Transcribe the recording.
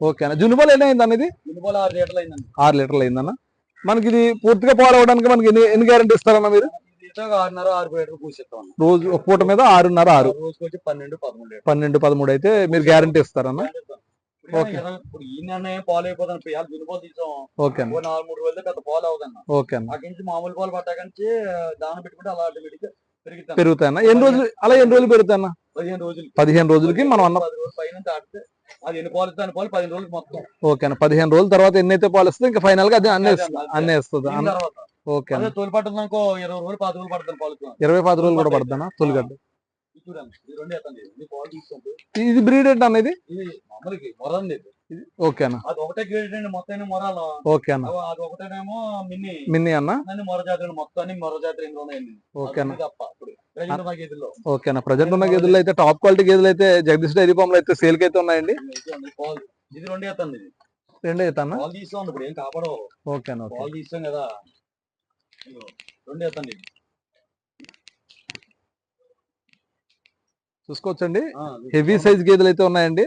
Okay అన్న. జున్నుపాలు ఎన్ని అయింది అనేది? జున్నుపాలు 6 లీటర్లు అయిందండి. 6 లీటర్లు అయిందన్న. మనకి ఇది పూర్తిగా పాలు అవ్వడానికి మనకి ఎన్ని గ్యారెంటీ ఇస్తారన్న మీరు? 6.5 6 లీటర్లు పూసిస్తాం. రోజు ఒక పూట మీద 6.5 6 రోజుకి వచ్చి 12 13 12 13 అయితే మీరు గ్యారెంటీ ఇస్తారన్న. ఓకే. ఇప్పుడు ఈ నెల పాలు అయిపోతాను. జున్నుపాలు తీసాం. ఓకే అన్న. 4-3 రోజులు పెద్ద పాలు అవుదన్న. ఓకే అన్న. అక్కడి నుంచి మామూలు పాలు పట్టాకంచి దాన పెట్టుకుంటే అలా ఆటోమేటిక్ పెరుగుతాయన్న. ఎన్ని రోజులు అలా ఎన్ని రోజులు పెరుగుతాయన్న? 15 రోజులు. 15 రోజులకి మనం అన్న 10 రోజులు పైన దాటితే అది ఎన్ని పాలు ఇస్తే అన్ని పాలు 15 రోజులు మొత్తం. ఓకే అన్న. 15 రోజుల తర్వాత ఎన్నైతే పాలు వస్తుంది ఇంకా ఫైనల్ గా అది అన్నీ ఇస్తుంది. ఓకే అన్న. తొలి పడుతుంది అనుకో 20 రోజులు 10 రోజులు పడుతుంది పాలు. 20 రోజులు కూడా పడుతుందా తొలిగడ్డ? చూడండి ఇది బ్రీడ్ ఏంటి అనేది? ఇది మామూలుగా మొరండి. ఓకే అన్న. అది ఒకటే గ్రేడ్ అండి మొత్తం మొరాలు. ఓకే అన్న. అది ఒకటేనేమో మిన్ని అన్న. మొర జాతులు మొత్తం అన్ని మొర జాతులు ఇందులో ఉన్నాయండి. ఓకే అన్న. ఓకే అన్న. ప్రజెంట్ ఉన్న గేదెలు అయితే టాప్ క్వాలిటీ గేదెలు అయితే జగదీష్ డైరీ ఫామ్ లో అయితే సేల్ కి అయితే ఉన్నాయండి. ఇది 2 అవుతుంది. ఇది 2 అవుతాను. పాలు తీస్తాం ఇప్పుడు ఏం కాపాడవు. ఓకే అన్న. పాలు తీస్తాం కదా 2 అవుతుంది. చూసుకోవచ్చండి. హెవీ సైజ్ గేదెలు అయితే ఉన్నాయండి.